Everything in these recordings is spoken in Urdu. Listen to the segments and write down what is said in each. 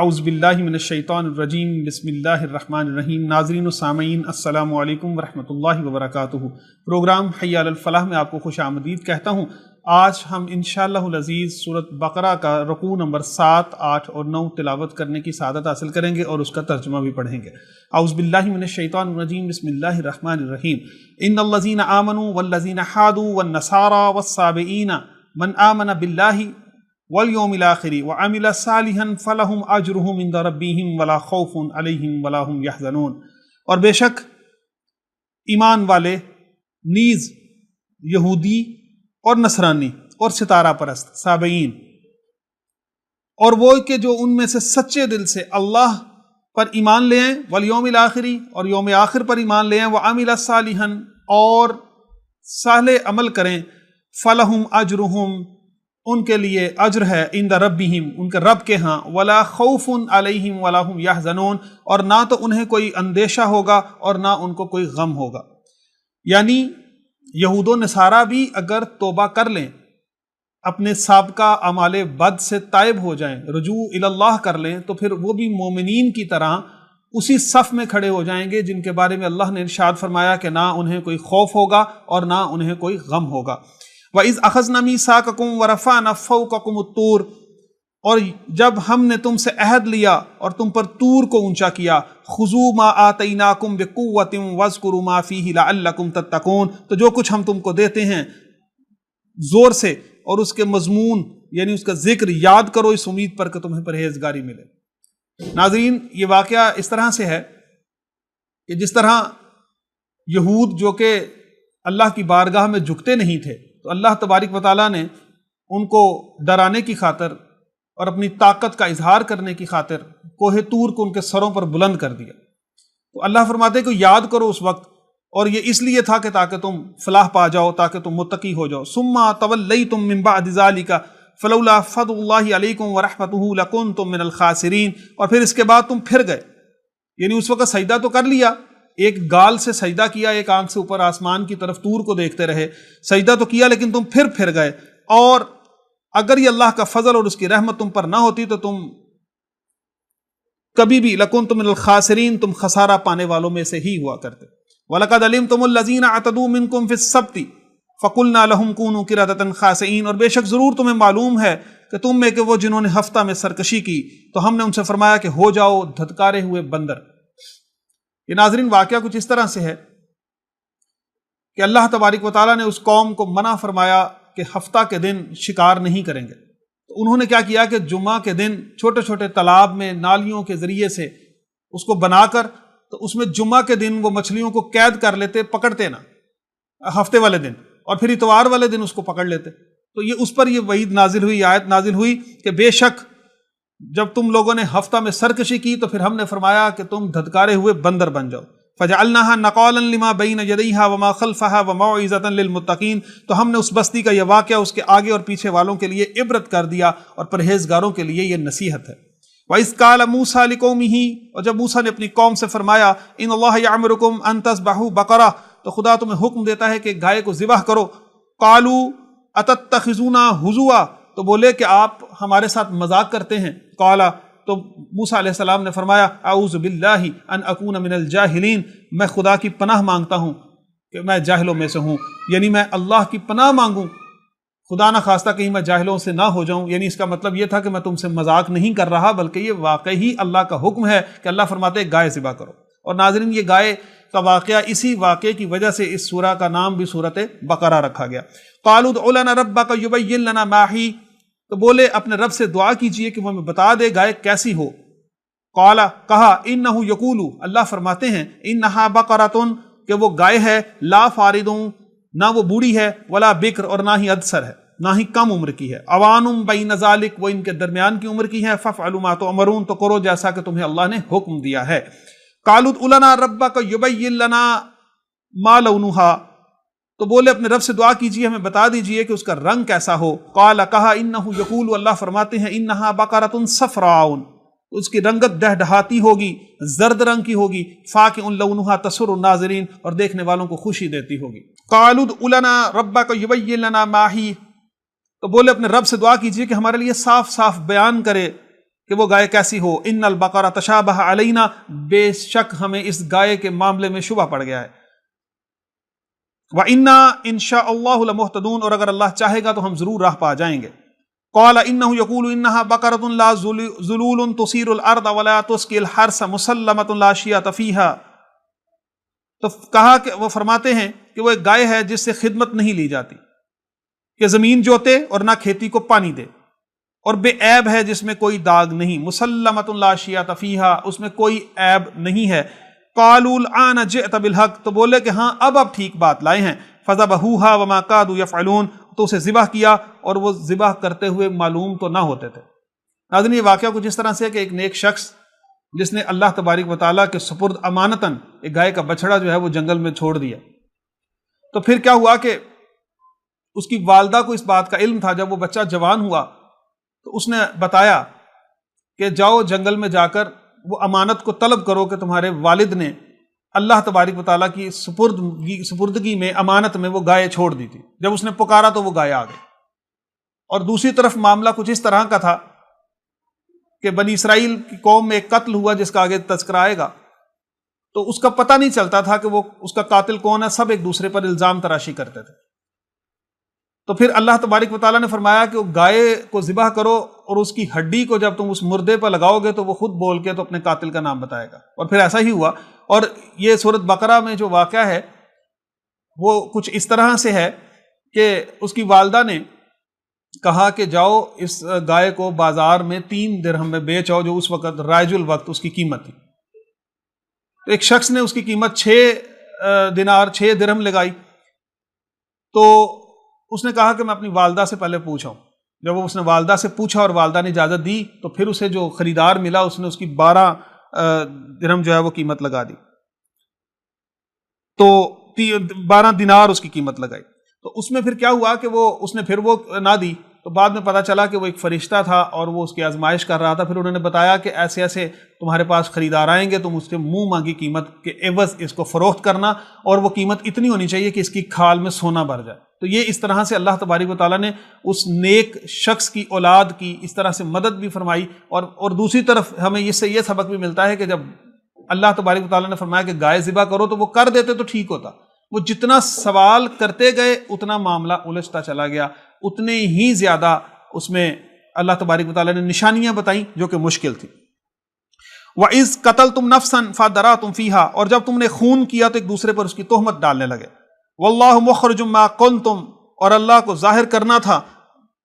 اعوذ باللہ من الشیطان الرجیم بسم اللہ الرحمن الرحیم۔ ناظرین و سامعین السلام علیکم ورحمۃ اللہ وبرکاتہ۔ پروگرام حی علی الفلاح میں آپ کو خوش آمدید کہتا ہوں۔ آج ہم انشاءاللہ العزیز سورۃ بقرہ کا رکوع نمبر 7، 8 اور 9 تلاوت کرنے کی سعادت حاصل کریں گے اور اس کا ترجمہ بھی پڑھیں گے۔ اعوذ باللہ من الشیطان الرجیم بسم اللہ الرحمن الرحیم۔ ان الذین آمنوا والذین حادوا والنصارى والصابئین من آمن باللہ والیوم الآخر وعمل صالحا فلہم اجرہم عند ربہم ولا خوف علیہم ولا ہم یحزنون۔ اور بے شک ایمان والے نیز یہودی اور نصرانی اور ستارہ پرست صابئین، اور وہ کہ جو ان میں سے سچے دل سے اللہ پر ایمان لے آئیں، والیوم الآخری اور یوم آخر پر ایمان لے آئیں، وعمل صالحا اور صالح عمل کریں، فلہم اجرہم ان کے لیے اجر ہے، عند ربہم ان کے رب کے ہاں، ولا خوف علیہم ولا ہم یحزنون اور نہ تو انہیں کوئی اندیشہ ہوگا اور نہ ان کو کوئی غم ہوگا۔ یعنی یہود و نصارہ بھی اگر توبہ کر لیں، اپنے سابقہ اعمال بد سے تائب ہو جائیں، رجوع الی اللہ کر لیں، تو پھر وہ بھی مومنین کی طرح اسی صف میں کھڑے ہو جائیں گے جن کے بارے میں اللہ نے ارشاد فرمایا کہ نہ انہیں کوئی خوف ہوگا اور نہ انہیں کوئی غم ہوگا۔ وَإِذْ أَخَذْنَا مِيثَاقَكُمْ وَرَفَعْنَا فَوْقَكُمُ الطُّورَ، اور جب ہم نے تم سے عہد لیا اور تم پر طور کو اونچا کیا، خُذُوا مَا آتَيْنَاكُمْ بِقُوَّةٍ وَاذْكُرُوا مَا فِيهِ لَعَلَّكُمْ تَتَّقُونَ، تو جو کچھ ہم تم کو دیتے ہیں زور سے اور اس کے مضمون یعنی اس کا ذکر یاد کرو اس امید پر کہ تمہیں پرہیزگاری ملے۔ ناظرین، یہ واقعہ اس طرح سے ہے کہ جس طرح یہود جو کہ اللہ کی بارگاہ میں جھکتے نہیں تھے، تو اللہ تبارک و تعالیٰ نے ان کو ڈرانے کی خاطر اور اپنی طاقت کا اظہار کرنے کی خاطر کوہ طور کو ان کے سروں پر بلند کر دیا۔ تو اللہ فرماتے کہ یاد کرو اس وقت، اور یہ اس لیے تھا کہ تاکہ تم فلاح پا جاؤ، تاکہ تم متقی ہو جاؤ۔ ثم تولیتم من بعد ذلک فلولا فضل اللہ علیکم ورحمتہ لکنتم من الخاسرین، اور پھر اس کے بعد تم پھر گئے، یعنی اس وقت سجدہ تو کر لیا، ایک گال سے سجدہ کیا، ایک آنکھ سے اوپر آسمان کی طرف طور کو دیکھتے رہے، سجدہ تو کیا لیکن تم پھر گئے، اور اگر یہ اللہ کا فضل اور اس کی رحمت تم پر نہ ہوتی تو تم کبھی بھی لکنتم من الخاسرین، تم خسارہ پانے والوں میں سے ہی ہوا کرتے۔ وَلَقَدْ عَلِمْتُمُ الَّذِينَ اعْتَدُوا مِنْكُمْ فِي السَّبْتِ فَقُلْنَا لَهُمْ كُونُوا قِرَدَةً خَاسِئِينَ، اور بے شک ضرور تمہیں معلوم ہے کہ تم میں کہ وہ جنہوں نے ہفتہ میں سرکشی کی تو ہم نے ان سے فرمایا کہ ہو جاؤ دھتکارے ہوئے بندر۔ یہ ناظرین واقعہ کچھ اس طرح سے ہے کہ اللہ تبارک و تعالیٰ نے اس قوم کو منع فرمایا کہ ہفتہ کے دن شکار نہیں کریں گے، تو انہوں نے کیا کیا کہ جمعہ کے دن چھوٹے چھوٹے تالاب میں نالیوں کے ذریعے سے اس کو بنا کر، تو اس میں جمعہ کے دن وہ مچھلیوں کو قید کر لیتے، پکڑتے نا ہفتے والے دن، اور پھر اتوار والے دن اس کو پکڑ لیتے۔ تو یہ اس پر یہ وعید نازل ہوئی، آیت نازل ہوئی کہ بے شک جب تم لوگوں نے ہفتہ میں سرکشی کی تو پھر ہم نے فرمایا کہ تم دھتکارے ہوئے بندر بن جاؤ۔ فَجَعَلْنَاهَا نَقَالًا لِمَا بَيْنَ يَدَيْهَا وَمَا خَلْفَهَا وَمَوْعِظَةً لِلْمُتَّقِينَ، تو ہم نے اس بستی کا یہ واقعہ اس کے آگے اور پیچھے والوں کے لیے عبرت کر دیا اور پرہیزگاروں کے لیے یہ نصیحت ہے۔ وَإِذْ قَالَ مُوسَىٰ لِقَوْمِهِ، اور جب موسیٰ نے اپنی قوم سے فرمایا إِنَّ اللَّهَ يَأْمُرُكُمْ أَن تَذْبَحُوا بَقَرَةً، تو خدا تمہیں حکم دیتا ہے کہ گائے کو ذبح کرو۔ قَالُوا أَتَتَّخِذُونَا هُزُوًا، تو بولے کہ آپ ہمارے ساتھ مذاق کرتے ہیں۔ قَالَ، تو موسیٰ علیہ السلام نے فرمایا اعوذ باللہ ان اکون من الجاہلین، میں خدا کی پناہ مانگتا ہوں کہ میں جاہلوں میں سے ہوں، یعنی میں اللہ کی پناہ مانگوں، خدا نہ خواستہ کہیں میں جاہلوں سے نہ ہو جاؤں۔ یعنی اس کا مطلب یہ تھا کہ میں تم سے مذاق نہیں کر رہا، بلکہ یہ واقعی اللہ کا حکم ہے کہ اللہ فرماتے ہیں گائے ذبح کرو۔ اور ناظرین، یہ گائے کا واقعہ اسی واقعے کی وجہ سے اس سورہ کا نام بھی سورۃ بقرہ رکھا گیا۔ قالوا ادع لنا ربک یبین لنا ما ہی، تو بولے اپنے رب سے دعا کیجئے کہ وہ ہمیں بتا دے گائے کیسی ہو۔ قال، کہا انہ یقول، اللہ فرماتے ہیں انہا بقرۃ، کہ وہ گائے ہے، لا فارض، نہ وہ بوڑھی ہے، ولا بکر، اور نہ ہی ادسر ہے، نہ ہی کم عمر کی ہے، اوان بین ذالک، وہ ان کے درمیان کی عمر کی ہے، فافعلوا ما تؤمرون، تو کرو جیسا کہ تمہیں اللہ نے حکم دیا ہے۔ قالوا ادع لنا ربک یبین لنا ما لونھا، تو بولے اپنے رب سے دعا کیجئے ہمیں بتا دیجئے کہ اس کا رنگ کیسا ہو۔ قال، کہا انہ یقول، اللہ فرماتے ہیں انہا بقرۃ صفراء، اس کی رنگت دہدہاتی ہوگی، زرد رنگ کی ہوگی، فاقع لونھا تسر الناظرین، اور دیکھنے والوں کو خوشی دیتی ہوگی۔ قالوا ادع لنا ربک یبین لنا ما ہی، تو بولے اپنے رب سے دعا کیجئے کہ ہمارے لیے صاف صاف بیان کرے کہ وہ گائے کیسی ہو. ان البقرہ تشابہ علینا، بے شک ہمیں اس گائے کے معاملے میں شبہ پڑ گیا ہے. وَإِنَّا إِن شَاءَ اللَّهُ لَمُهْتَدُونَ، اور اگر اللہ چاہے گا تو ہم ضرور راہ پا جائیں گے. قَالَ إِنَّهُ يَقُولُ إِنَّهَا بَقَرَةٌ لَا ذُلُولٌ تُثِيرُ الْأَرْضَ وَلَا تُسْقِي الْحَرْثَ مُسَلَّمَةٌ لَا شِيَةَ فِيهَا. تو کہا کہ وہ فرماتے ہیں کہ وہ ایک گائے ہے جس سے خدمت نہیں لی جاتی، کہ زمین جوتے اور نہ کھیتی کو پانی دے، اور بے عیب ہے جس میں کوئی داغ نہیں. مُسَلَّمَةٌ لَا شِيَةَ فِيهَا، اس میں کوئی عیب نہیں ہے. قَالُوا الْآنَ جِئْتَ بِالْحَقِّ، تو بولے کہ ہاں اب ٹھیک بات لائے ہیں. فَذَبَحُوهَا وَمَا كَادُوا يَفْعَلُونَ، تو اسے ذبح کیا اور وہ ذبح کرتے ہوئے معلوم تو نہ ہوتے تھے. ناظرین، یہ واقعہ کچھ اس طرح سے کہ ایک نیک شخص جس نے اللہ تبارک و تعالیٰ کے سپرد امانتاً ایک گائے کا بچڑا جو ہے وہ جنگل میں چھوڑ دیا. تو پھر کیا ہوا کہ اس کی والدہ کو اس بات کا علم تھا. جب وہ بچہ جوان ہوا تو اس نے بتایا کہ جاؤ جنگل میں جا کر وہ امانت کو طلب کرو کہ تمہارے والد نے اللہ تبارک و تعالیٰ کی سپردگی میں، امانت میں وہ گائے چھوڑ دی تھی. جب اس نے پکارا تو وہ گائے آ گئی. اور دوسری طرف معاملہ کچھ اس طرح کا تھا کہ بنی اسرائیل کی قوم میں ایک قتل ہوا جس کا آگے تذکرہ آئے گا، تو اس کا پتہ نہیں چلتا تھا کہ وہ اس کا قاتل کون ہے. سب ایک دوسرے پر الزام تراشی کرتے تھے. تو پھر اللہ تبارک و تعالیٰ نے فرمایا کہ وہ گائے کو ذبح کرو اور اس کی ہڈی کو جب تم اس مردے پر لگاؤ گے تو وہ خود بول کے تو اپنے قاتل کا نام بتائے گا. اور پھر ایسا ہی ہوا. اور یہ سورۃ بقرہ میں جو واقعہ ہے وہ کچھ اس طرح سے ہے کہ اس کی والدہ نے کہا کہ جاؤ اس گائے کو بازار میں 3 درہم میں بیچ آؤ، جو اس وقت رائج الوقت اس کی قیمت تھی. تو ایک شخص نے اس کی قیمت 6 درہم لگائی. تو اس نے کہا کہ میں اپنی والدہ سے پہلے پوچھاؤں. جب اس نے والدہ سے پوچھا اور والدہ نے اجازت دی تو پھر اسے جو خریدار ملا اس نے اس کی 12 درہم جو ہے وہ قیمت لگا دی. تو 12 دینار اس کی قیمت لگائی. تو اس میں پھر کیا ہوا کہ اس نے پھر وہ نہ دی. تو بعد میں پتا چلا کہ وہ ایک فرشتہ تھا اور وہ اس کی آزمائش کر رہا تھا. پھر انہوں نے بتایا کہ ایسے ایسے تمہارے پاس خریدار آئیں گے، تم اس سے منہ مانگی قیمت کے عوض اس کو فروخت کرنا، اور وہ قیمت اتنی ہونی چاہیے کہ اس کی کھال میں سونا بھر جائے. تو یہ اس طرح سے اللہ تبارک و تعالیٰ نے اس نیک شخص کی اولاد کی اس طرح سے مدد بھی فرمائی. اور دوسری طرف ہمیں اس سے یہ سبق بھی ملتا ہے کہ جب اللہ تبارک و تعالیٰ نے فرمایا کہ گائے ذبح کرو تو وہ کر دیتے تو ٹھیک ہوتا. وہ جتنا سوال کرتے گئے اتنا معاملہ الجھتا چلا گیا، اتنے ہی زیادہ اس میں اللہ تبارک و تعالیٰ نے نشانیاں بتائیں جو کہ مشکل تھی. وَإِذْ قَتَلْتُمْ نَفْسًا فَادَّرَأْتُمْ فِيهَا، اور جب تم نے خون کیا تو ایک دوسرے پر اس کی تہمت ڈالنے لگے. وَاللَّهُ مُخْرِجٌ مَا كُنْتُمْ، اور اللہ کو ظاہر کرنا تھا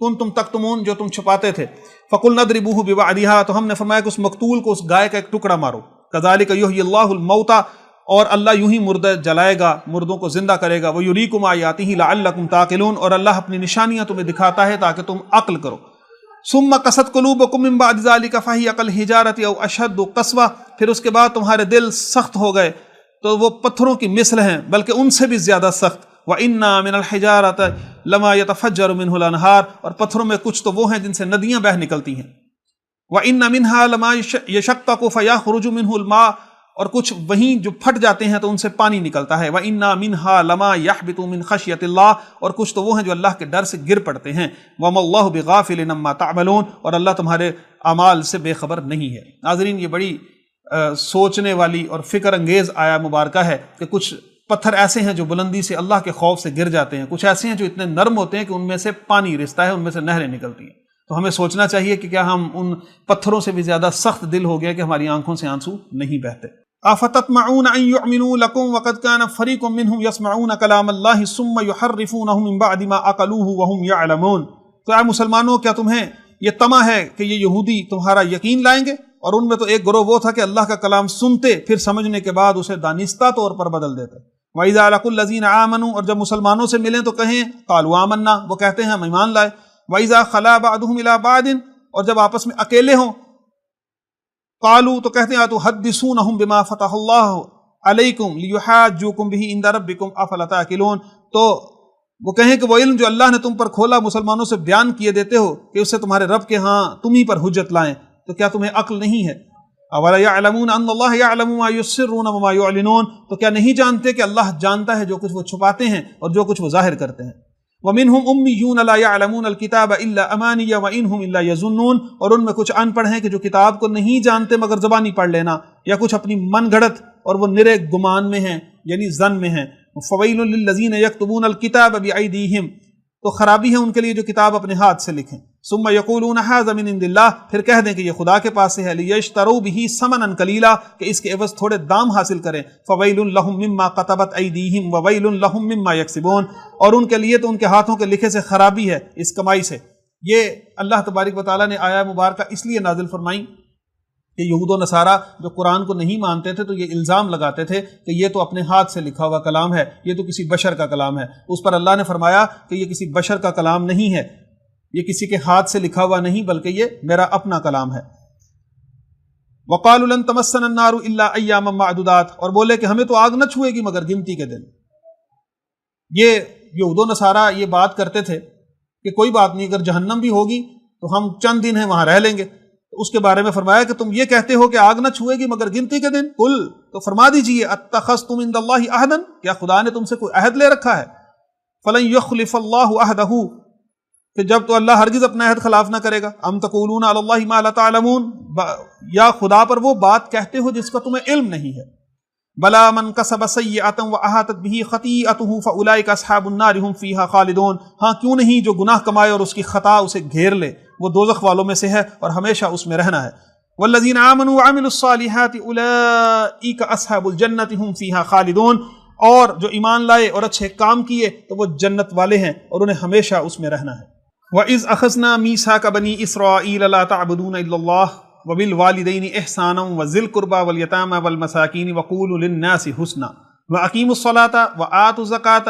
كُنْتُمْ تَكْتُمُونَ، جو تم چھپاتے تھے. فَقُلْنَا اضْرِبُوهُ بِبَعْضِهَا، تو ہم نے فرمایا کہ اس مقتول کو، اس گائے کا ایک ٹکڑا مارو. كَذَلِكَ يُحْيِي اللَّهُ الْمَوْتَى، اور اللہ یوں ہی مردہ جلائے گا، مردوں کو زندہ کرے گا. وَيُرِيكُمْ آيَاتِهِ لَعَلَّكُمْ تَعْقِلُونَ، اور اللہ اپنی نشانیاں تمہیں دکھاتا ہے تاکہ تم عقل کرو. ثُمَّ قَسَتْ قُلُوبُكُم مِّن بَعْدِ ذَلِكَ فَهِيَ كَالْحِجَارَةِ أَوْ أَشَدُّ قَسْوَةً، پھر اس کے بعد تمہارے دل سخت ہو گئے تو وہ پتھروں کی مثل ہیں، بلکہ ان سے بھی زیادہ سخت. وَإِنَّا مِنَ الْحِجَارَةِ لَمَا يَتَفَجَّرُ مِنْهُ الْأَنْهَارُ، اور پتھروں میں کچھ تو وہ ہیں جن سے ندیاں بہہ نکلتی ہیں. وَإِنَّ مِنْهَا لَمَا يَشَقَّقُ فَيَخْرُجُ مِنْهُ الْمَاءُ، اور کچھ وہیں جو پھٹ جاتے ہیں تو ان سے پانی نکلتا ہے. وَإِنَّا مِنْهَا لَمَا يَحْبِطُ مِنْ خَشْيَةِ اللَّهِ، اور کچھ تو وہ ہیں جو اللہ کے ڈر سے گر پڑتے ہیں. وَمَا اللَّهُ بِغَافِلٍ عَمَّا تَعْمَلُونَ، اور اللہ تمہارے اعمال سے بے خبر نہیں ہے. ناظرین، یہ بڑی سوچنے والی اور فکر انگیز آیا مبارکہ ہے کہ کچھ پتھر ایسے ہیں جو بلندی سے اللہ کے خوف سے گر جاتے ہیں، کچھ ایسے ہیں جو اتنے نرم ہوتے ہیں کہ ان میں سے پانی رستا ہے، ان میں سے نہریں نکلتی ہیں. تو ہمیں سوچنا چاہیے کہ کیا ہم ان پتھروں سے بھی زیادہ سخت دل ہو گئے کہ ہماری آنکھوں سے آنسو نہیں بہتے. افتطمعون ان يؤمنوا لكم وقد كان فريق منهم يسمعون كلام الله ثم يحرفونه من بعد ما عقلوه وهم يعلمون. تو اے مسلمانوں، کیا تمہیں یہ طمع ہے کہ یہ یہودی تمہارا یقین لائیں گے؟ اور ان میں تو ایک گروہ وہ تھا کہ اللہ کا کلام سنتے پھر سمجھنے کے بعد اسے دانستہ طور پر بدل دیتے. وَإِذَا لَقُوا الَّذِينَ آمَنُوا، اور جب مسلمانوں سے ملیں تو کہیں قَالُوا آمَنَّا، وہ کہتے ہیں ہم ایمان لائے. وَإِذَا خَلَا بَعْضُهُمْ إِلَىٰ بَعْضٍ، اور جب آپس میں اکیلے ہوں قالوا، تو کہتے ہیں تحدثونہم بما فتح اللہ علیکم لیحاجوکم بہ عند ربکم افلا تعقلون، تو وہ کہیں کہ وہ علم جو اللہ نے تم پر کھولا مسلمانوں سے بیان کیے دیتے ہو کہ اس سے تمہارے رب کے ہاں تم ہی پر حجت لائیں، تو کیا تمہیں عقل نہیں ہے؟ اولا یعلمون ان اللہ یعلم ما یسرون وما یعلنون، تو کیا نہیں جانتے کہ اللہ جانتا ہے جو کچھ وہ چھپاتے ہیں اور جو کچھ وہ ظاہر کرتے ہیں. وَمِنْهُمْ أُمِّيُّونَ لَا يَعْلَمُونَ الْكِتَابَ إِلَّا أَمَانِيَّ وَإِنْهُمْ إِلَّا يَظُنُّونَ، اور ان میں کچھ ان پڑھ ہیں کہ جو کتاب کو نہیں جانتے مگر زبانی پڑھ لینا، یا کچھ اپنی من گھڑت اور وہ نرے گمان میں ہیں یعنی ظن میں ہیں۔ فَوَيْلٌ لِّلَّذِينَ يَكْتُبُونَ الْكِتَابَ بِأَيْدِيهِمْ، تو خرابی ہے ان کے لیے جو کتاب اپنے ہاتھ سے لکھیں۔ ثم یقولون ھذا من عند اللہ، پھر کہہ دیں کہ یہ خدا کے پاس سے ہے، لیشتروا بہ ثمنا قلیلا، کہ اس کے عوض تھوڑے دام حاصل کریں۔ فویل لہم مما کتبت ایدیہم وویل لہم مما یکسبون، اور ان کے لیے تو ان کے ہاتھوں کے لکھے سے خرابی ہے اس کمائی سے۔ یہ اللہ تبارک و تعالیٰ نے آیہ مبارکہ اس لیے نازل فرمائی کہ یہود و نصارہ جو قرآن کو نہیں مانتے تھے تو یہ الزام لگاتے تھے کہ یہ تو اپنے ہاتھ سے لکھا ہوا کلام ہے، یہ تو کسی بشر کا کلام ہے۔ اس پر اللہ نے فرمایا کہ یہ کسی بشر کا کلام نہیں ہے، یہ کسی کے ہاتھ سے لکھا ہوا نہیں، بلکہ یہ میرا اپنا کلام ہے۔ وَقَالُوا لَن تَمَسَّنَا النَّارُ إِلَّا أَيَّامًا مَّعْدُودَاتٍ، اور بولے کہ ہمیں تو آگ نہ چھوئے گی مگر گنتی کے دن۔ یہ یہود و نصارہ یہ بات کرتے تھے کہ کوئی بات نہیں، اگر جہنم بھی ہوگی تو ہم چند دن ہیں وہاں رہ لیں گے۔ تو اس کے بارے میں فرمایا کہ تم یہ کہتے ہو کہ آگ نہ چھوئے گی مگر گنتی کے دن، قل، تو فرما دیجئے اتخذتم عند اللہ عہدا، کیا خدا نے تم سے کوئی عہد لے رکھا ہے؟ فلن یخلف اللہ عہدہ، کہ جب تو اللہ ہرگز اپنا عہد خلاف نہ کرے گا۔ ام تقولون علی اللہ ما لا تعلمون، یا خدا پر وہ بات کہتے ہو جس کا تمہیں علم نہیں ہے۔ بلا من کسب سیئۃ واحاطت بہ خطیئتہ فاولئک اصحاب النار هم فیہا خالدون، ہاں کیوں نہیں جو گناہ کمائے اور اس کی خطا اسے گھیر لے وہ دوزخ والوں میں سے ہے اور ہمیشہ اس میں رہنا ہے۔ والذین آمنوا وعملوا الصالحات اولئک اصحاب الجنۃ هم فیہا خالدون، اور جو ایمان لائے اور اچھے کام کیے تو وہ جنت والے ہیں اور انہیں ہمیشہ اس میں رہنا ہے۔ وَإِذْ أَخَذْنَا مِيثَاقَ بَنِي إِسْرَائِيلَ لَا تَعْبُدُونَ إِلَّا اللَّهَ وَبِالْوَالِدَيْنِ إِحْسَانًا وَذِي الْقُرْبَى وَالْيَتَامَى وَالْمَسَاكِينِ وَقُولُوا لِلنَّاسِ حُسْنًا وَأَقِيمُوا الصَّلَاةَ وَآتُوا الزَّكَاةَ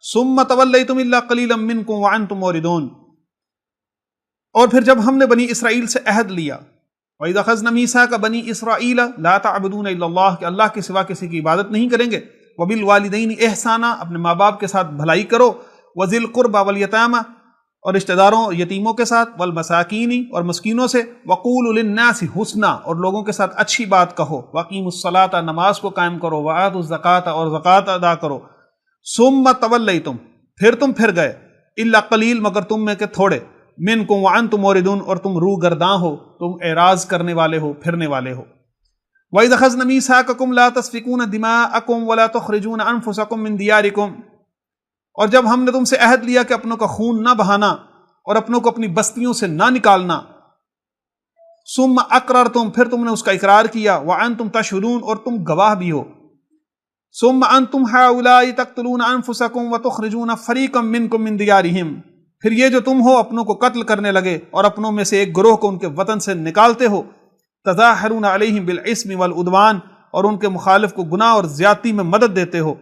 ثُمَّ تَوَلَّيْتُمْ إِلَّا قَلِيلًا مِّنكُمْ وَأَنتُم مُعْرِضُونَ۔ اور پھر جب ہم نے بنی اسرائیل سے عہد لیا، وَإِذْ أَخَذْنَا مِيثَاقَ بَنِي إِسْرَائِيلَ لَا تَعْبُدُونَ إِلَّا اللَّهَ، کہ اللہ کے سوا کسی کی عبادت نہیں کریں گے۔ وَبِالْوَالِدَيْنِ إِحْسَانًا، اپنے ماں باپ کے ساتھ بھلائی کرو۔ وَذِي الْقُرْبَى وَالْيَتَامَى، اور رشتہ داروں یتیموں کے ساتھ، والمساکین اور مسکینوں سے، وقولوا للناس حسنا، اور لوگوں کے ساتھ اچھی بات کہو، واقیموا الصلاۃ، نماز کو قائم کرو، وآتوا الزکاۃ، اور زکوٰۃ ادا کرو۔ ثم تولیتم، پھر تم پھر گئے، الا قلیل، مگر تم میں کے تھوڑے، منکم وانتم موردون، اور تم روح گرداں ہو، تم اعراض کرنے والے ہو، پھرنے والے ہو۔ وَإِذْ أَخَذْنَا مِيثَاقَكُمْ لَا تَسْفِكُونَ دِمَاءَكُمْ وَلَا تُخْرِجُونَ أَنفُسَكُمْ مِنْ دِيَارِكُمْ، اور جب ہم نے تم سے عہد لیا کہ اپنوں کا خون نہ بہانا اور اپنوں کو اپنی بستیوں سے نہ نکالنا۔ ثم اقررتم، پھر تم نے اس کا اقرار کیا، وانتم تشہدون، اور تم گواہ بھی ہو۔ ثم انتم ہؤلاء تقتلون انفسکم وتخرجون فریقا منکم من دیارہم، پھر یہ جو تم ہو اپنوں کو قتل کرنے لگے اور اپنوں میں سے ایک گروہ کو ان کے وطن سے نکالتے ہو۔ تظاہرون علیہم بالاسم والعدوان، اور ان کے مخالف کو گناہ اور زیادتی میں مدد دیتے ہو۔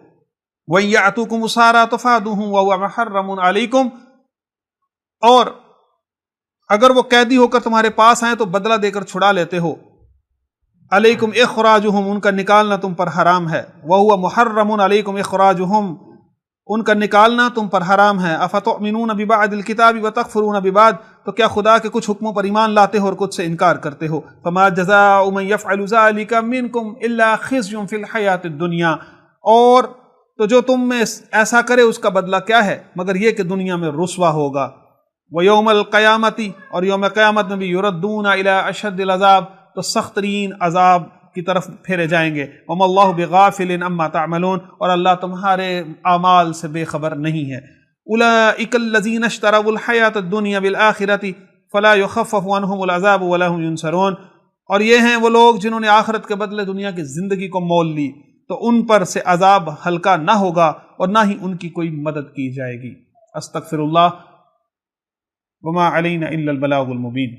وَإِن يَأْتُوكُمْ أُسَارَىٰ تُفَادُوهُمْ وَهُوَ مُحَرَّمٌ عَلَيْكُمْ، اور اگر وہ قیدی ہو کر تمہارے پاس آئیں تو بدلہ دے کر چھڑا لیتے ہو۔ علیکم اخراجہم، ان کا نکالنا تم پر حرام ہے۔ وَهُوَ مُحَرَّمٌ عَلَيْكُمْ اخراجہم، ان کا نکالنا تم پر حرام ہے۔ افتؤمنون ببعض الکتاب وتکفرون ببعض، تو کیا خدا کے کچھ حکموں پر ایمان لاتے ہو اور کچھ سے انکار کرتے ہو۔ فما جزاء من یفعل ذلک منکم الا خزی فی الحیاۃ الدنیا، اور تو جو تم میں ایسا کرے اس کا بدلہ کیا ہے مگر یہ کہ دنیا میں رسوا ہوگا۔ وَيَوْمَ الْقِيَامَةِ، اور یوم قیامت میں بھی، يُرَدُّونَ إِلَىٰ أَشَدِّ الْعَذَابِ، تو سخت ترین عذاب کی طرف پھیرے جائیں گے۔ وَمَا اللَّهُ بِغَافِلٍ عَمَّا تَعْمَلُونَ، اور اللہ تمہارے اعمال سے بے خبر نہیں ہے۔ أُولَٰئِكَ الَّذِينَ اشْتَرَوُا الْحَيَاةَ الدُّنْيَا بِالْآخِرَةِ فَلَا يُخَفَّفُ عَنْهُمُ الْعَذَابُ وَلَا هُمْ يُنصَرُونَ، اور یہ ہیں وہ لوگ جنہوں نے آخرت کے بدلے دنیا کی زندگی کو مول لی، تو ان پر سے عذاب ہلکا نہ ہوگا اور نہ ہی ان کی کوئی مدد کی جائے گی۔ استغفر اللہ، وما علینا الا البلاغ المبین۔